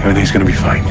Everything's gonna be fine.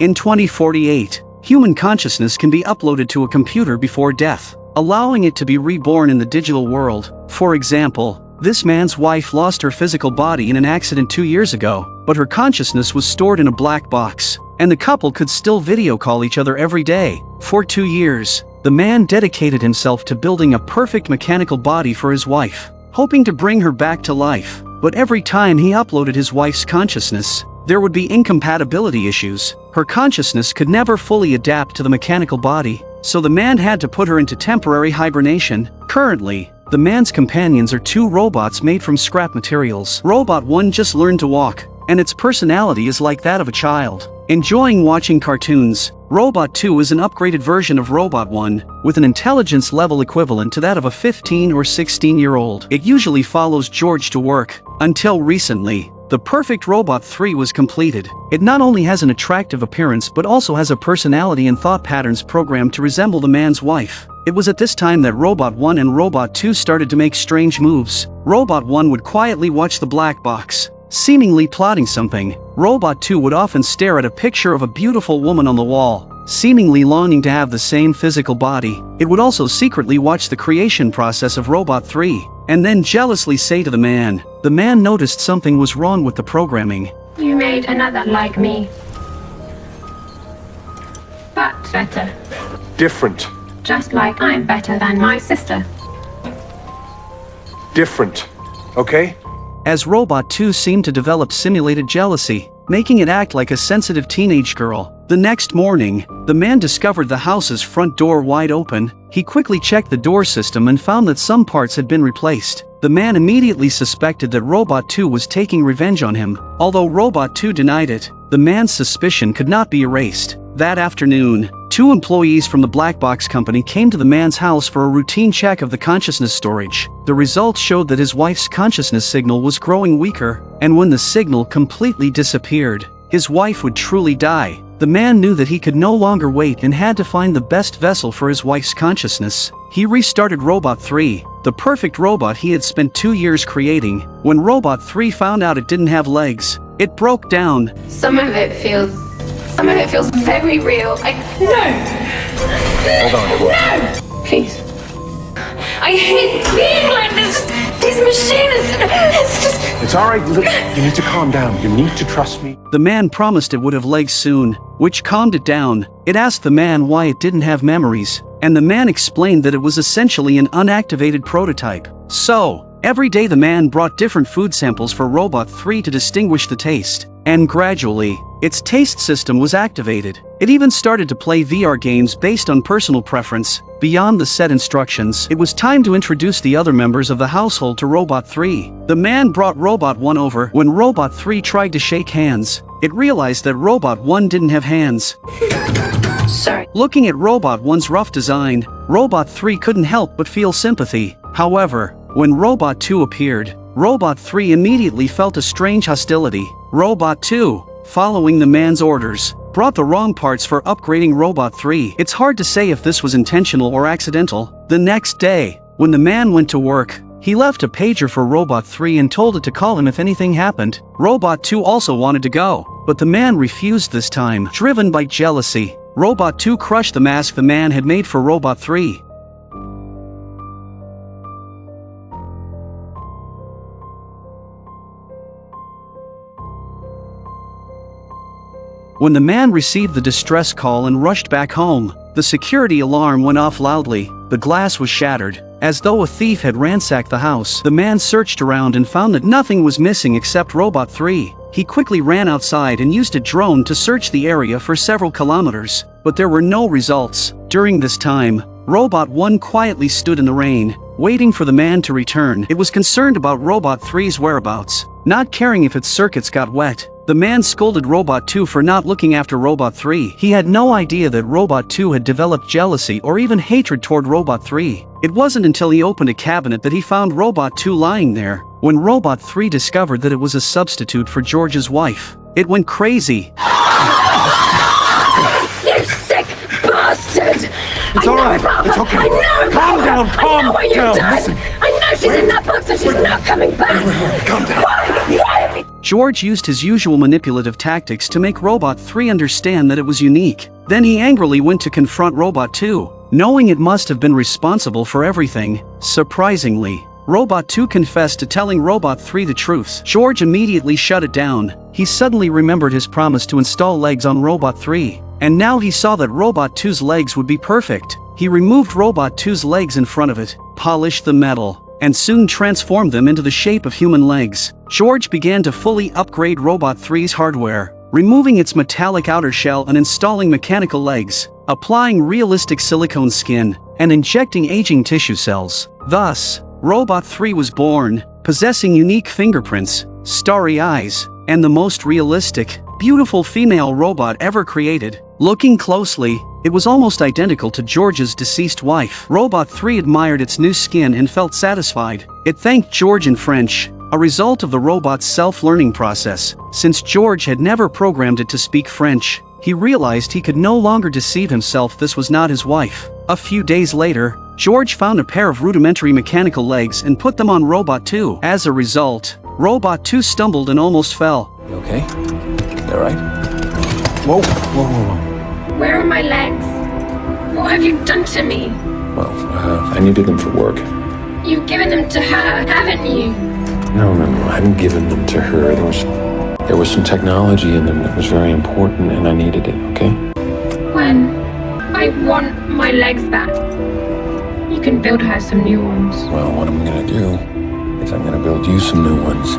In 2048, human consciousness can be uploaded to a computer before death, allowing it to be reborn in the digital world. For example, this man's wife lost her physical body in an accident 2 years ago, but her consciousness was stored in a black box, and the couple could still video call each other every day. For 2 years, the man dedicated himself to building a perfect mechanical body for his wife, hoping to bring her back to life. But every time he uploaded his wife's consciousness, there would be incompatibility issues. Her consciousness could never fully adapt to the mechanical body, so the man had to put her into temporary hibernation. Currently, the man's companions are 2 robots made from scrap materials. Robot 1 just learned to walk, and its personality is like that of a child, enjoying watching cartoons. Robot 2 is an upgraded version of Robot 1, with an intelligence level equivalent to that of a 15 or 16-year-old. It usually follows George to work. Until recently, the perfect Robot 3 was completed. It not only has an attractive appearance but also has a personality and thought patterns programmed to resemble the man's wife. It was at this time that Robot 1 and Robot 2 started to make strange moves. Robot 1 would quietly watch the black box, seemingly plotting something. Robot 2 would often stare at a picture of a beautiful woman on the wall, seemingly longing to have the same physical body. It would also secretly watch the creation process of Robot 3, and then jealously say to the man. The man noticed something was wrong with the programming. You made another like me, but better. Different. Just like I'm better than my sister. Different. Okay? As Robot 2 seemed to develop simulated jealousy, making it act like a sensitive teenage girl. The next morning, the man discovered the house's front door wide open. He quickly checked the door system and found that some parts had been replaced. The man immediately suspected that Robot 2 was taking revenge on him. Although Robot 2 denied it, the man's suspicion could not be erased. That afternoon, 2 employees from the Black Box Company came to the man's house for a routine check of the consciousness storage. The results showed that his wife's consciousness signal was growing weaker, and when the signal completely disappeared, his wife would truly die. The man knew that he could no longer wait and had to find the best vessel for his wife's consciousness. He restarted Robot 3, the perfect robot he had spent 2 years creating. When Robot 3 found out it didn't have legs, it broke down. Some of it feels very real. No! Hold on. No! Please. I hate being like this. These machines, it's just... It's alright, look, you need to calm down. You need to trust me. The man promised it would have legs soon, which calmed it down. It asked the man why it didn't have memories, and the man explained that it was essentially an unactivated prototype. So, every day the man brought different food samples for Robot 3 to distinguish the taste, and gradually, its taste system was activated. It even started to play VR games based on personal preference. Beyond the set instructions, it was time to introduce the other members of the household to Robot 3. The man brought Robot 1 over. When Robot 3 tried to shake hands, it realized that Robot 1 didn't have hands. Sorry. Looking at Robot 1's rough design, Robot 3 couldn't help but feel sympathy. However, when Robot 2 appeared, Robot 3 immediately felt a strange hostility. Robot 2, following the man's orders, brought the wrong parts for upgrading Robot 3. It's hard to say if this was intentional or accidental. The next day, when the man went to work, he left a pager for Robot 3 and told it to call him if anything happened. Robot 2 also wanted to go, but the man refused this time. Driven by jealousy, Robot 2 crushed the mask the man had made for Robot 3. When the man received the distress call and rushed back home, the security alarm went off loudly. The glass was shattered, as though a thief had ransacked the house. The man searched around and found that nothing was missing except Robot 3. He quickly ran outside and used a drone to search the area for several kilometers, but there were no results. During this time, Robot 1 quietly stood in the rain, waiting for the man to return. It was concerned about Robot 3's whereabouts, not caring if its circuits got wet. The man scolded Robot 2 for not looking after Robot 3. He had no idea that Robot 2 had developed jealousy or even hatred toward Robot 3. It wasn't until he opened a cabinet that he found Robot 2 lying there. When Robot 3 discovered that it was a substitute for George's wife, it went crazy. You sick bastard! It's all right. It's okay. I know. Calm down. I know what you've Calm down. done. Listen. I know she's in that box and she's not coming back. Calm down. Why? George used his usual manipulative tactics to make Robot 3 understand that it was unique. Then he angrily went to confront Robot 2, knowing it must have been responsible for everything. Surprisingly, Robot 2 confessed to telling Robot 3 the truth. George immediately shut it down. He suddenly remembered his promise to install legs on Robot 3, and now he saw that Robot 2's legs would be perfect. He removed Robot 2's legs in front of it, polished the metal, and soon transformed them into the shape of human legs. George began to fully upgrade Robot 3's hardware, removing its metallic outer shell and installing mechanical legs, applying realistic silicone skin, and injecting aging tissue cells. Thus, Robot 3 was born, possessing unique fingerprints, starry eyes, and the most realistic, beautiful female robot ever created. Looking closely, it was almost identical to George's deceased wife. Robot 3 admired its new skin and felt satisfied. It thanked George in French, a result of the robot's self-learning process. Since George had never programmed it to speak French, he realized he could no longer deceive himself this was not his wife. A few days later, George found a pair of rudimentary mechanical legs and put them on Robot 2. As a result, Robot 2 stumbled and almost fell. You okay? You all right? Whoa, whoa, whoa, whoa. Where are my legs? What have you done to me? Well, I needed them for work. You've given them to her, haven't you? No, I hadn't given them to her. There was some technology in them that was very important, and I needed it, okay? When I want my legs back, you can build her some new ones. Well, what I'm gonna do is I'm gonna build you some new ones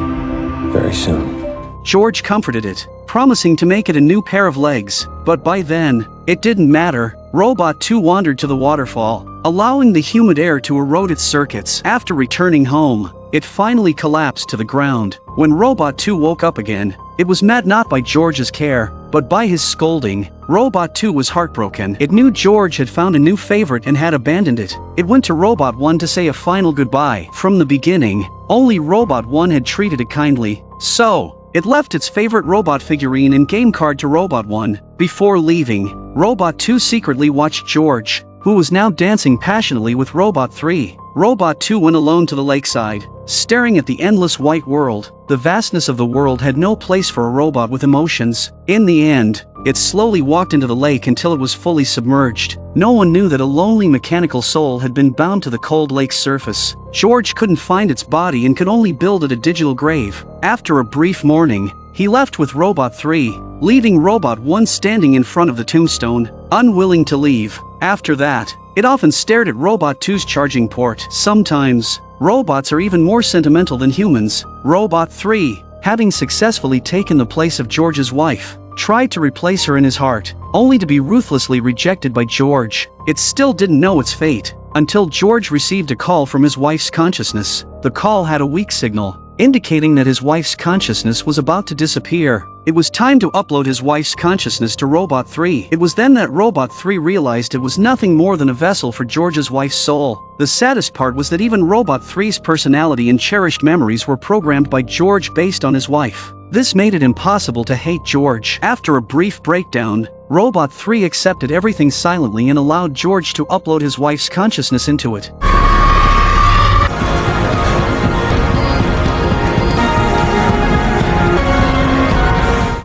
very soon. George comforted it, promising to make it a new pair of legs, but by then, it didn't matter. Robot 2 wandered to the waterfall, allowing the humid air to erode its circuits. After returning home, it finally collapsed to the ground. When Robot 2 woke up again, it was met not by George's care, but by his scolding. Robot 2 was heartbroken. It knew George had found a new favorite and had abandoned it. It went to Robot 1 to say a final goodbye. From the beginning, only Robot 1 had treated it kindly, so it left its favorite robot figurine and game card to Robot 1. Before leaving, Robot 2 secretly watched George, who was now dancing passionately with Robot 3. Robot 2 went alone to the lakeside, staring at the endless white world. The vastness of the world had no place for a robot with emotions. In the end, it slowly walked into the lake until it was fully submerged. No one knew that a lonely mechanical soul had been bound to the cold lake's surface. George couldn't find its body and could only build it a digital grave. After a brief mourning, he left with Robot 3, leaving Robot 1 standing in front of the tombstone, unwilling to leave. After that, it often stared at Robot 2's charging port. Sometimes, robots are even more sentimental than humans. Robot 3, having successfully taken the place of George's wife, tried to replace her in his heart, only to be ruthlessly rejected by George. It still didn't know its fate, until George received a call from his wife's consciousness. The call had a weak signal, indicating that his wife's consciousness was about to disappear. It was time to upload his wife's consciousness to Robot 3. It was then that Robot 3 realized it was nothing more than a vessel for George's wife's soul. The saddest part was that even Robot 3's personality and cherished memories were programmed by George based on his wife. This made it impossible to hate George. After a brief breakdown, Robot 3 accepted everything silently and allowed George to upload his wife's consciousness into it.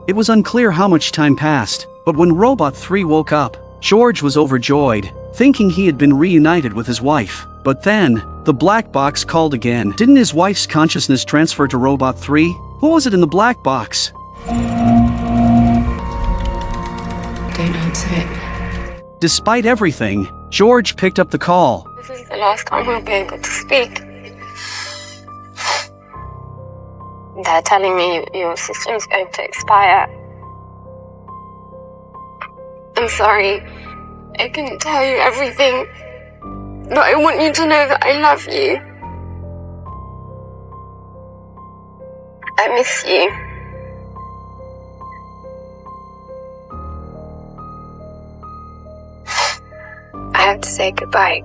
It was unclear how much time passed, but when Robot 3 woke up, George was overjoyed, thinking he had been reunited with his wife. But then, the black box called again. Didn't his wife's consciousness transfer to Robot 3? Who was it in the black box? Don't answer it. Despite everything, George picked up the call. This is the last time we'll be able to speak. They're telling me your system's going to expire. I'm sorry. I couldn't tell you everything. But I want you to know that I love you. I miss you. I have to say goodbye.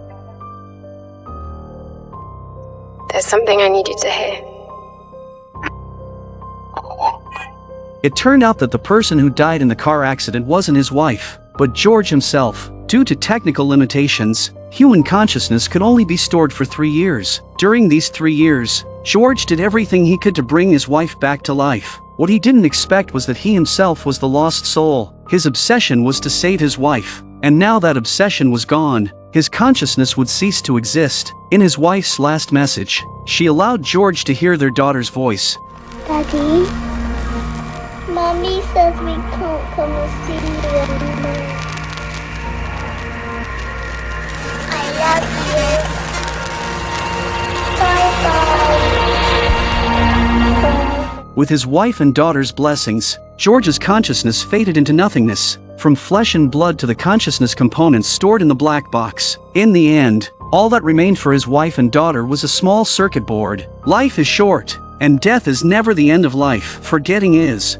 There's something I need you to hear. It turned out that the person who died in the car accident wasn't his wife, but George himself. Due to technical limitations, human consciousness could only be stored for 3 years. During these 3 years, George did everything he could to bring his wife back to life. What he didn't expect was that he himself was the lost soul. His obsession was to save his wife, and now that obsession was gone, his consciousness would cease to exist. In his wife's last message, she allowed George to hear their daughter's voice. Daddy, Mommy says we can't come and see you anymore. I love you. Bye-bye. With his wife and daughter's blessings, George's consciousness faded into nothingness, from flesh and blood to the consciousness components stored in the black box. In the end, all that remained for his wife and daughter was a small circuit board. Life is short, and death is never the end of life. Forgetting is.